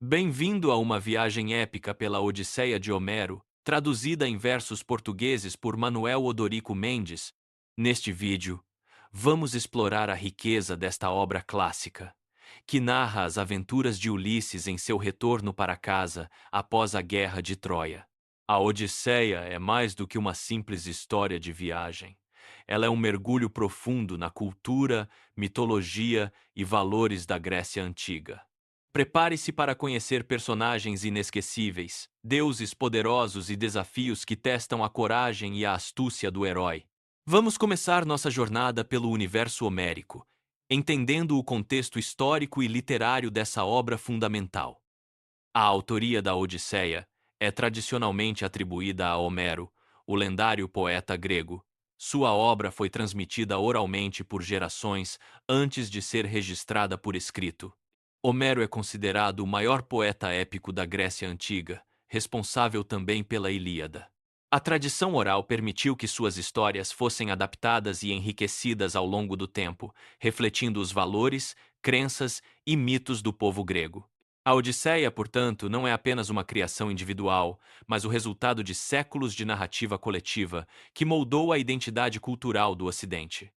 Bem-vindo a uma viagem épica pela Odisseia de Homero, traduzida em versos portugueses por Manuel Odorico Mendes. Neste vídeo, vamos explorar a riqueza desta obra clássica, que narra as aventuras de Ulisses em seu retorno para casa após a Guerra de Troia. A Odisseia é mais do que uma simples história de viagem. Ela é um mergulho profundo na cultura, mitologia e valores da Grécia Antiga. Prepare-se para conhecer personagens inesquecíveis, deuses poderosos e desafios que testam a coragem e a astúcia do herói. Vamos começar nossa jornada pelo universo homérico, entendendo o contexto histórico e literário dessa obra fundamental. A autoria da Odisseia é tradicionalmente atribuída a Homero, o lendário poeta grego. Sua obra foi transmitida oralmente por gerações antes de ser registrada por escrito. Homero é considerado o maior poeta épico da Grécia Antiga, responsável também pela Ilíada. A tradição oral permitiu que suas histórias fossem adaptadas e enriquecidas ao longo do tempo, refletindo os valores, crenças e mitos do povo grego. A Odisseia, portanto, não é apenas uma criação individual, mas o resultado de séculos de narrativa coletiva que moldou a identidade cultural do Ocidente.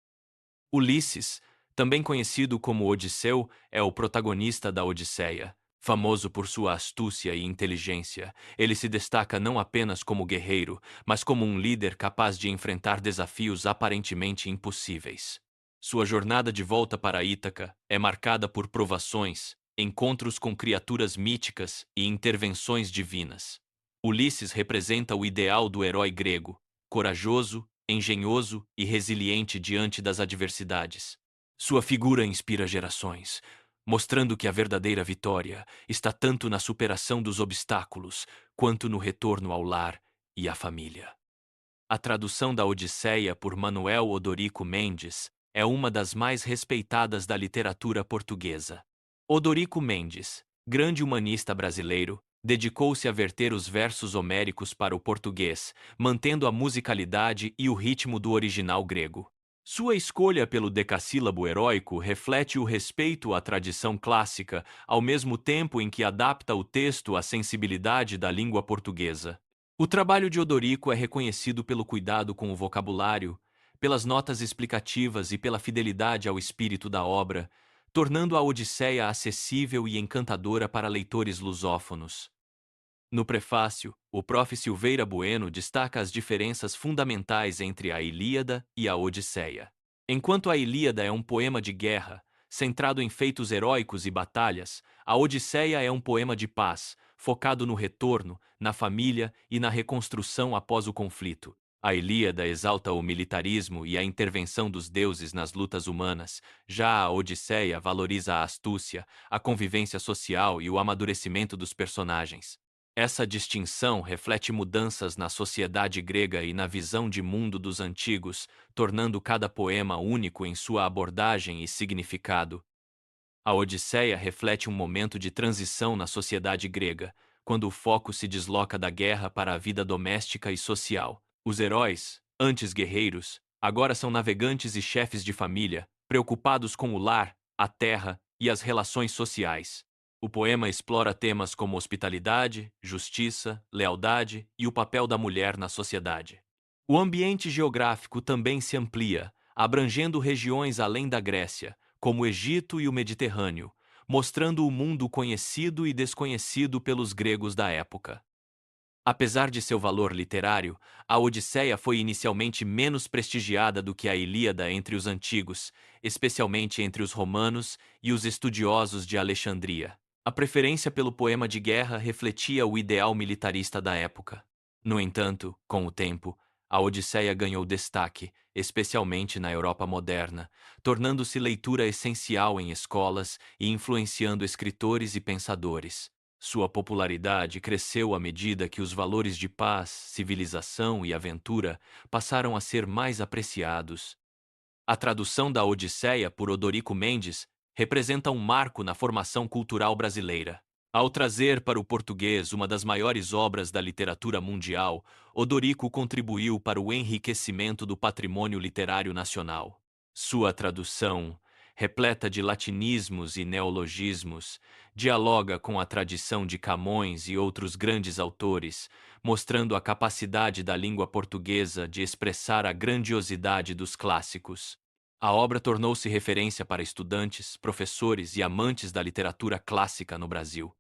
Ulisses, também conhecido como Odisseu, é o protagonista da Odisseia. Famoso por sua astúcia e inteligência, ele se destaca não apenas como guerreiro, mas como um líder capaz de enfrentar desafios aparentemente impossíveis. Sua jornada de volta para Ítaca é marcada por provações, encontros com criaturas míticas e intervenções divinas. Ulisses representa o ideal do herói grego, corajoso, engenhoso e resiliente diante das adversidades. Sua figura inspira gerações, mostrando que a verdadeira vitória está tanto na superação dos obstáculos quanto no retorno ao lar e à família. A tradução da Odisseia por Manuel Odorico Mendes é uma das mais respeitadas da literatura portuguesa. Odorico Mendes, grande humanista brasileiro, dedicou-se a verter os versos homéricos para o português, mantendo a musicalidade e o ritmo do original grego. Sua escolha pelo decassílabo heróico reflete o respeito à tradição clássica, ao mesmo tempo em que adapta o texto à sensibilidade da língua portuguesa. O trabalho de Odorico é reconhecido pelo cuidado com o vocabulário, pelas notas explicativas e pela fidelidade ao espírito da obra, tornando a Odisseia acessível e encantadora para leitores lusófonos. No prefácio, o Prof. Silveira Bueno destaca as diferenças fundamentais entre a Ilíada e a Odisseia. Enquanto a Ilíada é um poema de guerra, centrado em feitos heróicos e batalhas, a Odisseia é um poema de paz, focado no retorno, na família e na reconstrução após o conflito. A Ilíada exalta o militarismo e a intervenção dos deuses nas lutas humanas, já a Odisseia valoriza a astúcia, a convivência social e o amadurecimento dos personagens. Essa distinção reflete mudanças na sociedade grega e na visão de mundo dos antigos, tornando cada poema único em sua abordagem e significado. A Odisseia reflete um momento de transição na sociedade grega, quando o foco se desloca da guerra para a vida doméstica e social. Os heróis, antes guerreiros, agora são navegantes e chefes de família, preocupados com o lar, a terra e as relações sociais. O poema explora temas como hospitalidade, justiça, lealdade e o papel da mulher na sociedade. O ambiente geográfico também se amplia, abrangendo regiões além da Grécia, como o Egito e o Mediterrâneo, mostrando o mundo conhecido e desconhecido pelos gregos da época. Apesar de seu valor literário, a Odisseia foi inicialmente menos prestigiada do que a Ilíada entre os antigos, especialmente entre os romanos e os estudiosos de Alexandria. A preferência pelo poema de guerra refletia o ideal militarista da época. No entanto, com o tempo, a Odisseia ganhou destaque, especialmente na Europa moderna, tornando-se leitura essencial em escolas e influenciando escritores e pensadores. Sua popularidade cresceu à medida que os valores de paz, civilização e aventura passaram a ser mais apreciados. A tradução da Odisseia por Odorico Mendes representa um marco na formação cultural brasileira. Ao trazer para o português uma das maiores obras da literatura mundial, Odorico contribuiu para o enriquecimento do patrimônio literário nacional. Sua tradução repleta de latinismos e neologismos, dialoga com a tradição de Camões e outros grandes autores, mostrando a capacidade da língua portuguesa de expressar a grandiosidade dos clássicos. A obra tornou-se referência para estudantes, professores e amantes da literatura clássica no Brasil.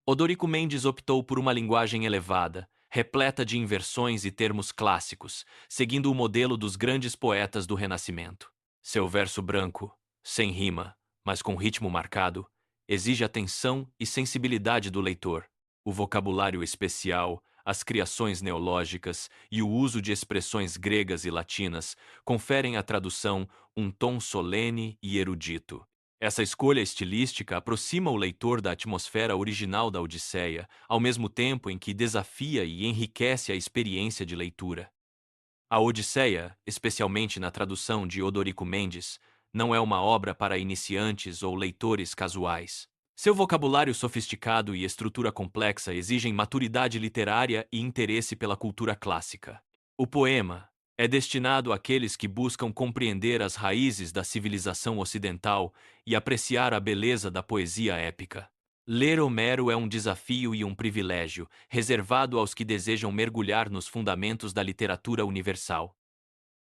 Odorico Mendes optou por uma linguagem elevada, repleta de inversões e termos clássicos, seguindo o modelo dos grandes poetas do Renascimento. Seu verso branco, sem rima, mas com ritmo marcado, exige atenção e sensibilidade do leitor. O vocabulário especial, as criações neológicas e o uso de expressões gregas e latinas conferem à tradução um tom solene e erudito. Essa escolha estilística aproxima o leitor da atmosfera original da Odisseia, ao mesmo tempo em que desafia e enriquece a experiência de leitura. A Odisseia, especialmente na tradução de Odorico Mendes, não é uma obra para iniciantes ou leitores casuais. Seu vocabulário sofisticado e estrutura complexa exigem maturidade literária e interesse pela cultura clássica. O poema é destinado àqueles que buscam compreender as raízes da civilização ocidental e apreciar a beleza da poesia épica. Ler Homero é um desafio e um privilégio, reservado aos que desejam mergulhar nos fundamentos da literatura universal.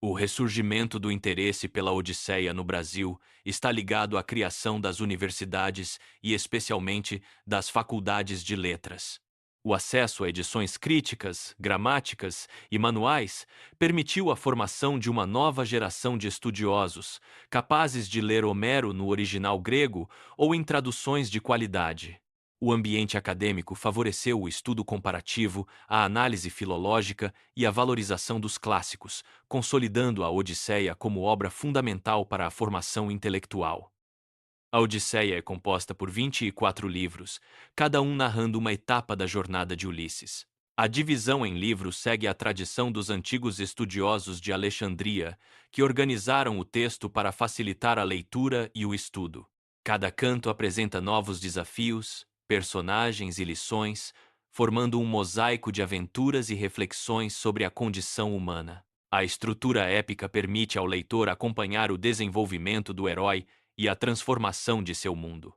O ressurgimento do interesse pela Odisseia no Brasil está ligado à criação das universidades e, especialmente, das faculdades de letras. O acesso a edições críticas, gramáticas e manuais permitiu a formação de uma nova geração de estudiosos, capazes de ler Homero no original grego ou em traduções de qualidade. O ambiente acadêmico favoreceu o estudo comparativo, a análise filológica e a valorização dos clássicos, consolidando a Odisseia como obra fundamental para a formação intelectual. A Odisseia é composta por 24 livros, cada um narrando uma etapa da jornada de Ulisses. A divisão em livros segue a tradição dos antigos estudiosos de Alexandria, que organizaram o texto para facilitar a leitura e o estudo. Cada canto apresenta novos desafios, personagens e lições, formando um mosaico de aventuras e reflexões sobre a condição humana. A estrutura épica permite ao leitor acompanhar o desenvolvimento do herói e a transformação de seu mundo.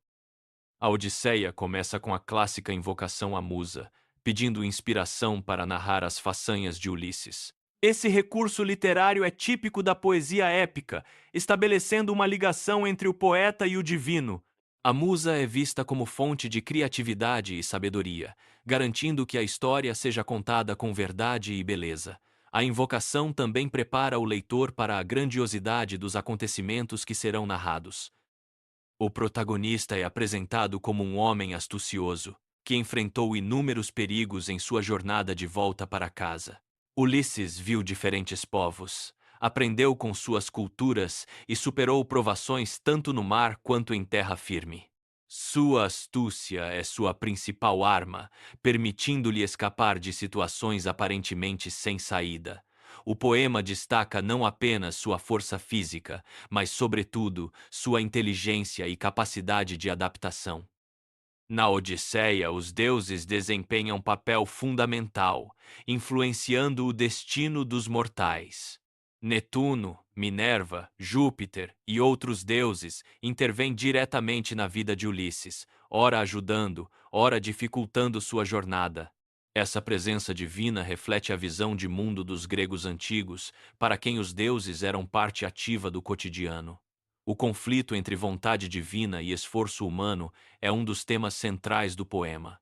A Odisseia começa com a clássica invocação à musa, pedindo inspiração para narrar as façanhas de Ulisses. Esse recurso literário é típico da poesia épica, estabelecendo uma ligação entre o poeta e o divino. A musa é vista como fonte de criatividade e sabedoria, garantindo que a história seja contada com verdade e beleza. A invocação também prepara o leitor para a grandiosidade dos acontecimentos que serão narrados. O protagonista é apresentado como um homem astucioso, que enfrentou inúmeros perigos em sua jornada de volta para casa. Ulisses viu diferentes povos, aprendeu com suas culturas e superou provações tanto no mar quanto em terra firme. Sua astúcia é sua principal arma, permitindo-lhe escapar de situações aparentemente sem saída. O poema destaca não apenas sua força física, mas, sobretudo, sua inteligência e capacidade de adaptação. Na Odisseia, os deuses desempenham papel fundamental, influenciando o destino dos mortais. Netuno, Minerva, Júpiter e outros deuses intervêm diretamente na vida de Ulisses, ora ajudando, ora dificultando sua jornada. Essa presença divina reflete a visão de mundo dos gregos antigos, para quem os deuses eram parte ativa do cotidiano. O conflito entre vontade divina e esforço humano é um dos temas centrais do poema.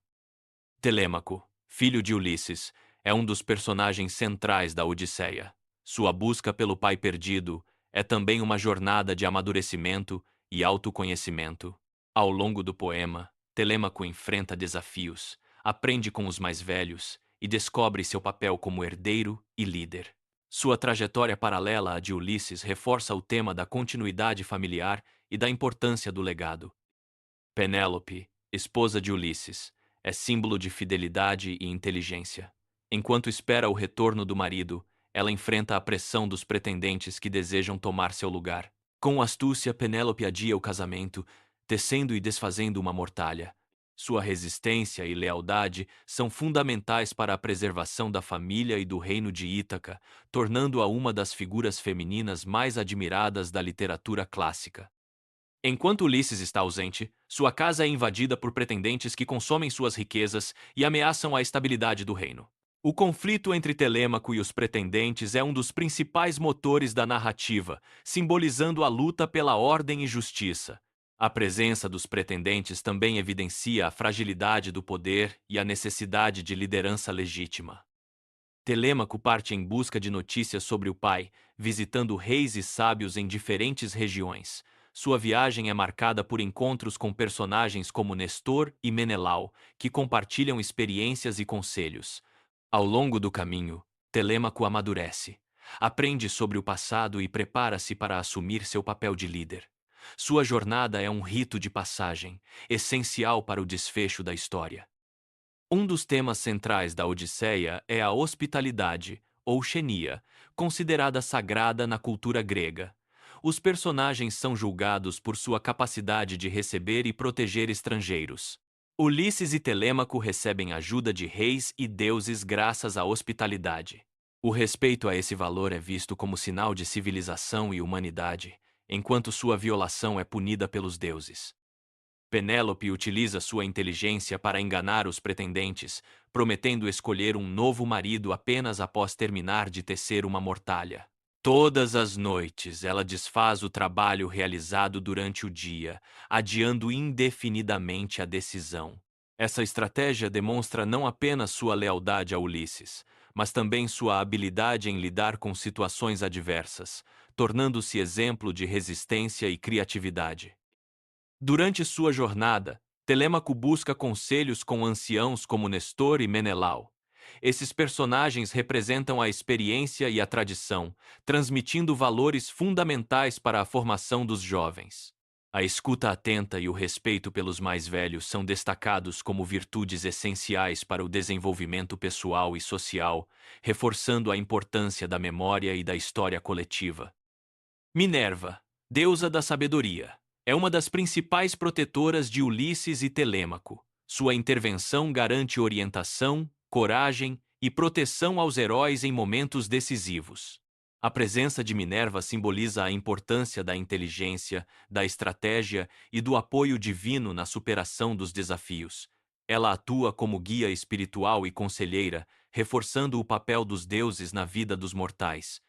Telêmaco, filho de Ulisses, é um dos personagens centrais da Odisseia. Sua busca pelo pai perdido é também uma jornada de amadurecimento e autoconhecimento. Ao longo do poema, Telêmaco enfrenta desafios, aprende com os mais velhos e descobre seu papel como herdeiro e líder. Sua trajetória paralela à de Ulisses reforça o tema da continuidade familiar e da importância do legado. Penélope, esposa de Ulisses, é símbolo de fidelidade e inteligência. Enquanto espera o retorno do marido, ela enfrenta a pressão dos pretendentes que desejam tomar seu lugar. Com astúcia, Penélope adia o casamento, tecendo e desfazendo uma mortalha. Sua resistência e lealdade são fundamentais para a preservação da família e do reino de Ítaca, tornando-a uma das figuras femininas mais admiradas da literatura clássica. Enquanto Ulisses está ausente, sua casa é invadida por pretendentes que consomem suas riquezas e ameaçam a estabilidade do reino. O conflito entre Telêmaco e os pretendentes é um dos principais motores da narrativa, simbolizando a luta pela ordem e justiça. A presença dos pretendentes também evidencia a fragilidade do poder e a necessidade de liderança legítima. Telêmaco parte em busca de notícias sobre o pai, visitando reis e sábios em diferentes regiões. Sua viagem é marcada por encontros com personagens como Nestor e Menelau, que compartilham experiências e conselhos. Ao longo do caminho, Telêmaco amadurece. Aprende sobre o passado e prepara-se para assumir seu papel de líder. Sua jornada é um rito de passagem, essencial para o desfecho da história. Um dos temas centrais da Odisseia é a hospitalidade, ou xenia, considerada sagrada na cultura grega. Os personagens são julgados por sua capacidade de receber e proteger estrangeiros. Ulisses e Telêmaco recebem ajuda de reis e deuses graças à hospitalidade. O respeito a esse valor é visto como sinal de civilização e humanidade, enquanto sua violação é punida pelos deuses. Penélope utiliza sua inteligência para enganar os pretendentes, prometendo escolher um novo marido apenas após terminar de tecer uma mortalha. Todas as noites, ela desfaz o trabalho realizado durante o dia, adiando indefinidamente a decisão. Essa estratégia demonstra não apenas sua lealdade a Ulisses, mas também sua habilidade em lidar com situações adversas, tornando-se exemplo de resistência e criatividade. Durante sua jornada, Telêmaco busca conselhos com anciãos como Nestor e Menelau. Esses personagens representam a experiência e a tradição, transmitindo valores fundamentais para a formação dos jovens. A escuta atenta e o respeito pelos mais velhos são destacados como virtudes essenciais para o desenvolvimento pessoal e social, reforçando a importância da memória e da história coletiva. Minerva, deusa da sabedoria, é uma das principais protetoras de Ulisses e Telêmaco. Sua intervenção garante orientação, coragem e proteção aos heróis em momentos decisivos. A presença de Minerva simboliza a importância da inteligência, da estratégia e do apoio divino na superação dos desafios. Ela atua como guia espiritual e conselheira, reforçando o papel dos deuses na vida dos mortais.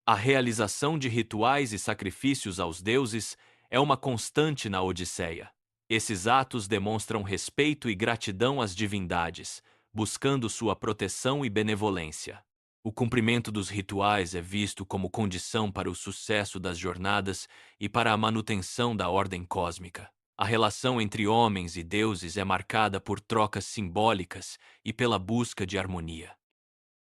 A realização de rituais e sacrifícios aos deuses é uma constante na Odisseia. Esses atos demonstram respeito e gratidão às divindades, buscando sua proteção e benevolência. O cumprimento dos rituais é visto como condição para o sucesso das jornadas e para a manutenção da ordem cósmica. A relação entre homens e deuses é marcada por trocas simbólicas e pela busca de harmonia.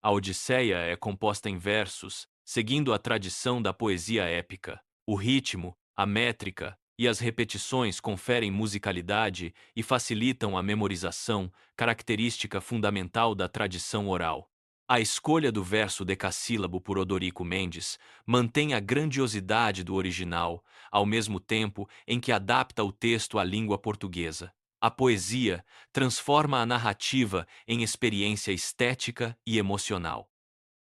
A Odisseia é composta em versos, seguindo a tradição da poesia épica. O ritmo, a métrica e as repetições conferem musicalidade e facilitam a memorização, característica fundamental da tradição oral. A escolha do verso decassílabo por Odorico Mendes mantém a grandiosidade do original, ao mesmo tempo em que adapta o texto à língua portuguesa. A poesia transforma a narrativa em experiência estética e emocional.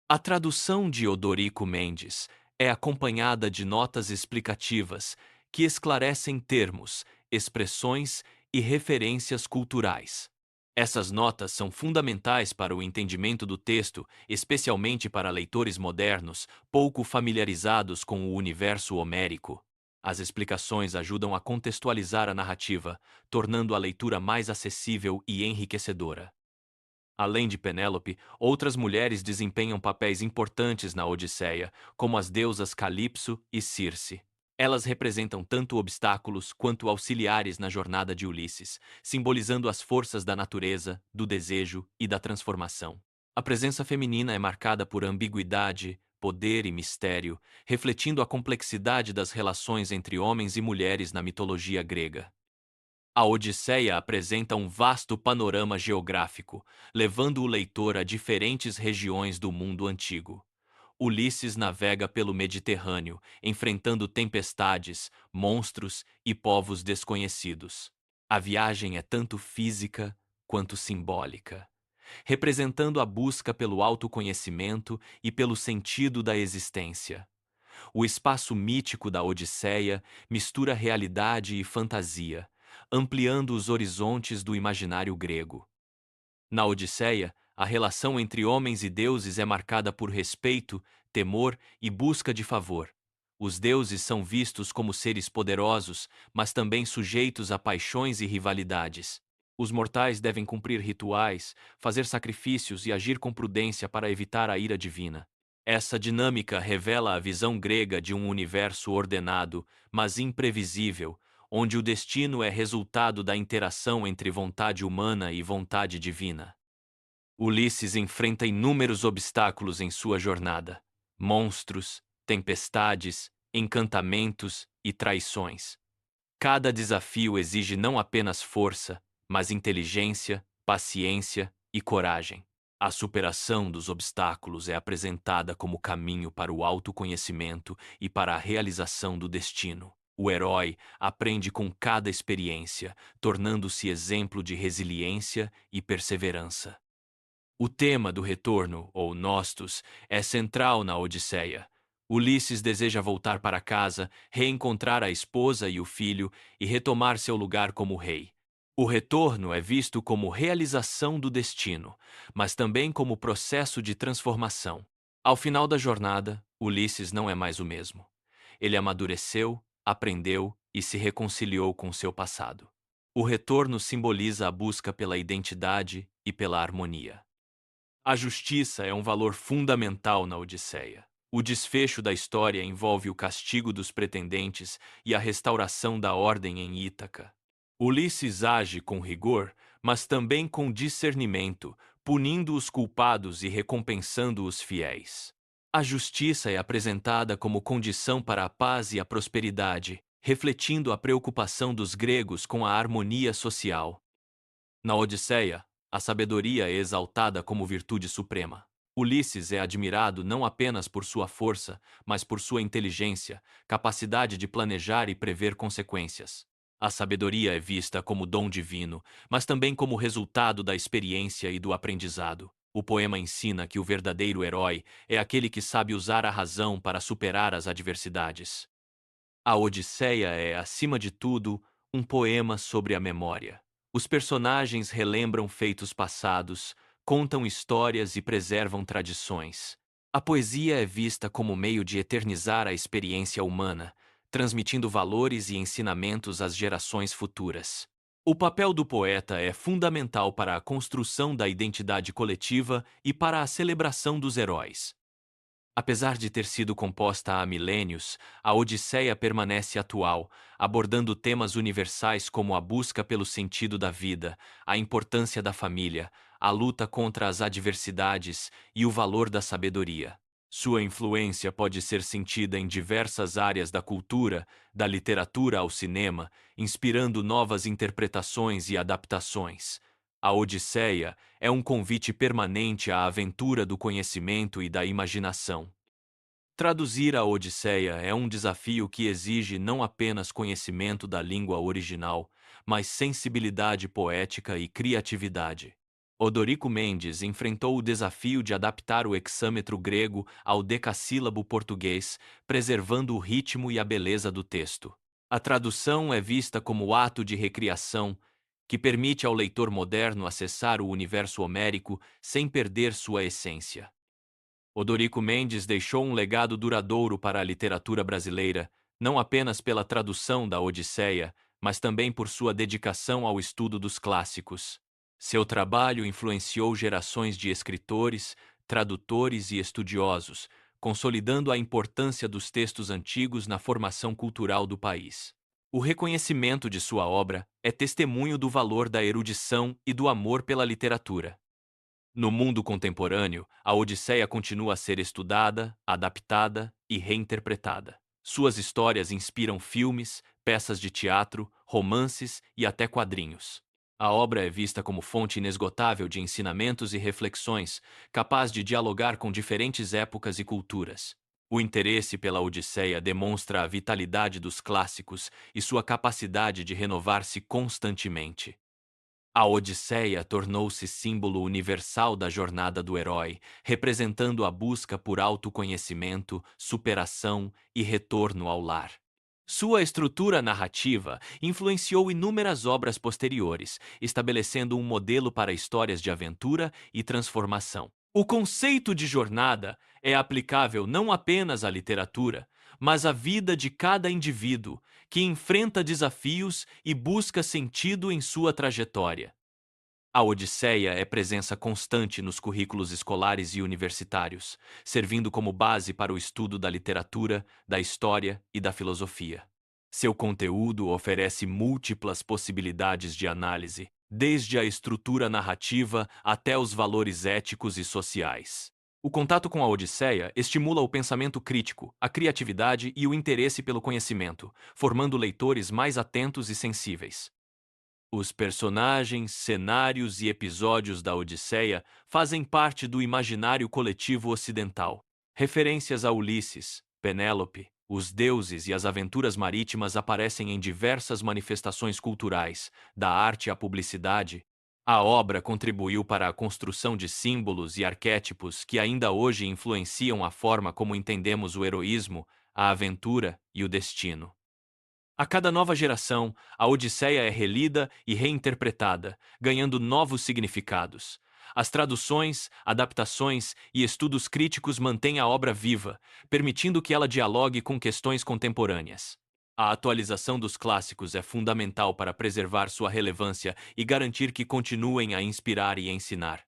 A tradução de Odorico Mendes é acompanhada de notas explicativas que esclarecem termos, expressões e referências culturais. Essas notas são fundamentais para o entendimento do texto, especialmente para leitores modernos, pouco familiarizados com o universo homérico. As explicações ajudam a contextualizar a narrativa, tornando a leitura mais acessível e enriquecedora. Além de Penélope, outras mulheres desempenham papéis importantes na Odisseia, como as deusas Calipso e Circe. Elas representam tanto obstáculos quanto auxiliares na jornada de Ulisses, simbolizando as forças da natureza, do desejo e da transformação. A presença feminina é marcada por ambiguidade, poder e mistério, refletindo a complexidade das relações entre homens e mulheres na mitologia grega. A Odisseia apresenta um vasto panorama geográfico, levando o leitor a diferentes regiões do mundo antigo. Ulisses navega pelo Mediterrâneo, enfrentando tempestades, monstros e povos desconhecidos. A viagem é tanto física quanto simbólica, representando a busca pelo autoconhecimento e pelo sentido da existência. O espaço mítico da Odisseia mistura realidade e fantasia, ampliando os horizontes do imaginário grego. Na Odisseia, a relação entre homens e deuses é marcada por respeito, temor e busca de favor. Os deuses são vistos como seres poderosos, mas também sujeitos a paixões e rivalidades. Os mortais devem cumprir rituais, fazer sacrifícios e agir com prudência para evitar a ira divina. Essa dinâmica revela a visão grega de um universo ordenado, mas imprevisível, onde o destino é resultado da interação entre vontade humana e vontade divina. Ulisses enfrenta inúmeros obstáculos em sua jornada: monstros, tempestades, encantamentos e traições. Cada desafio exige não apenas força, mas inteligência, paciência e coragem. A superação dos obstáculos é apresentada como caminho para o autoconhecimento e para a realização do destino. O herói aprende com cada experiência, tornando-se exemplo de resiliência e perseverança. O tema do retorno, ou Nostos, é central na Odisseia. Ulisses deseja voltar para casa, reencontrar a esposa e o filho e retomar seu lugar como rei. O retorno é visto como realização do destino, mas também como processo de transformação. Ao final da jornada, Ulisses não é mais o mesmo. Ele amadureceu, aprendeu e se reconciliou com seu passado. O retorno simboliza a busca pela identidade e pela harmonia. A justiça é um valor fundamental na Odisseia. O desfecho da história envolve o castigo dos pretendentes e a restauração da ordem em Ítaca. Ulisses age com rigor, mas também com discernimento, punindo os culpados e recompensando os fiéis. A justiça é apresentada como condição para a paz e a prosperidade, refletindo a preocupação dos gregos com a harmonia social. Na Odisseia, a sabedoria é exaltada como virtude suprema. Ulisses é admirado não apenas por sua força, mas por sua inteligência, capacidade de planejar e prever consequências. A sabedoria é vista como dom divino, mas também como resultado da experiência e do aprendizado. O poema ensina que o verdadeiro herói é aquele que sabe usar a razão para superar as adversidades. A Odisseia é, acima de tudo, um poema sobre a memória. Os personagens relembram feitos passados, contam histórias e preservam tradições. A poesia é vista como meio de eternizar a experiência humana, transmitindo valores e ensinamentos às gerações futuras. O papel do poeta é fundamental para a construção da identidade coletiva e para a celebração dos heróis. Apesar de ter sido composta há milênios, a Odisseia permanece atual, abordando temas universais como a busca pelo sentido da vida, a importância da família, a luta contra as adversidades e o valor da sabedoria. Sua influência pode ser sentida em diversas áreas da cultura, da literatura ao cinema, inspirando novas interpretações e adaptações. A Odisseia é um convite permanente à aventura do conhecimento e da imaginação. Traduzir a Odisseia é um desafio que exige não apenas conhecimento da língua original, mas sensibilidade poética e criatividade. Odorico Mendes enfrentou o desafio de adaptar o hexâmetro grego ao decassílabo português, preservando o ritmo e a beleza do texto. A tradução é vista como ato de recriação que permite ao leitor moderno acessar o universo homérico sem perder sua essência. Odorico Mendes deixou um legado duradouro para a literatura brasileira, não apenas pela tradução da Odisseia, mas também por sua dedicação ao estudo dos clássicos. Seu trabalho influenciou gerações de escritores, tradutores e estudiosos, consolidando a importância dos textos antigos na formação cultural do país. O reconhecimento de sua obra é testemunho do valor da erudição e do amor pela literatura. No mundo contemporâneo, a Odisseia continua a ser estudada, adaptada e reinterpretada. Suas histórias inspiram filmes, peças de teatro, romances e até quadrinhos. A obra é vista como fonte inesgotável de ensinamentos e reflexões, capaz de dialogar com diferentes épocas e culturas. O interesse pela Odisseia demonstra a vitalidade dos clássicos e sua capacidade de renovar-se constantemente. A Odisseia tornou-se símbolo universal da jornada do herói, representando a busca por autoconhecimento, superação e retorno ao lar. Sua estrutura narrativa influenciou inúmeras obras posteriores, estabelecendo um modelo para histórias de aventura e transformação. O conceito de jornada é aplicável não apenas à literatura, mas à vida de cada indivíduo que enfrenta desafios e busca sentido em sua trajetória. A Odisseia é presença constante nos currículos escolares e universitários, servindo como base para o estudo da literatura, da história e da filosofia. Seu conteúdo oferece múltiplas possibilidades de análise, desde a estrutura narrativa até os valores éticos e sociais. O contato com a Odisseia estimula o pensamento crítico, a criatividade e o interesse pelo conhecimento, formando leitores mais atentos e sensíveis. Os personagens, cenários e episódios da Odisseia fazem parte do imaginário coletivo ocidental. Referências a Ulisses, Penélope, os deuses e as aventuras marítimas aparecem em diversas manifestações culturais, da arte à publicidade. A obra contribuiu para a construção de símbolos e arquétipos que ainda hoje influenciam a forma como entendemos o heroísmo, a aventura e o destino. A cada nova geração, a Odisseia é relida e reinterpretada, ganhando novos significados. As traduções, adaptações e estudos críticos mantêm a obra viva, permitindo que ela dialogue com questões contemporâneas. A atualização dos clássicos é fundamental para preservar sua relevância e garantir que continuem a inspirar e ensinar.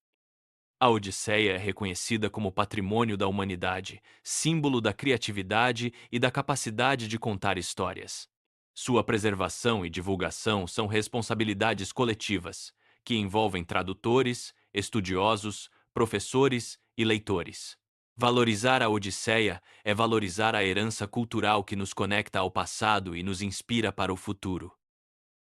A Odisseia é reconhecida como patrimônio da humanidade, símbolo da criatividade e da capacidade de contar histórias. Sua preservação e divulgação são responsabilidades coletivas, que envolvem tradutores, estudiosos, professores e leitores. Valorizar a Odisseia é valorizar a herança cultural que nos conecta ao passado e nos inspira para o futuro.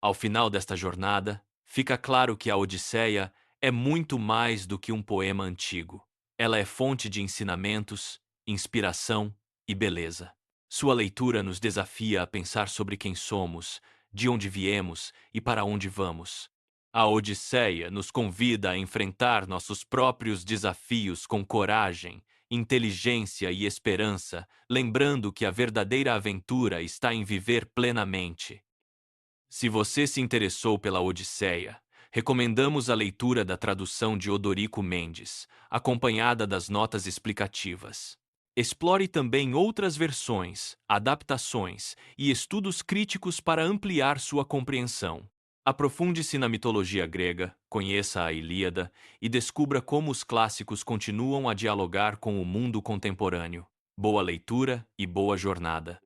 Ao final desta jornada, fica claro que a Odisseia é muito mais do que um poema antigo. Ela é fonte de ensinamentos, inspiração e beleza. Sua leitura nos desafia a pensar sobre quem somos, de onde viemos e para onde vamos. A Odisseia nos convida a enfrentar nossos próprios desafios com coragem, inteligência e esperança, lembrando que a verdadeira aventura está em viver plenamente. Se você se interessou pela Odisseia, recomendamos a leitura da tradução de Odorico Mendes, acompanhada das notas explicativas. Explore também outras versões, adaptações e estudos críticos para ampliar sua compreensão. Aprofunde-se na mitologia grega, conheça a Ilíada e descubra como os clássicos continuam a dialogar com o mundo contemporâneo. Boa leitura e boa jornada!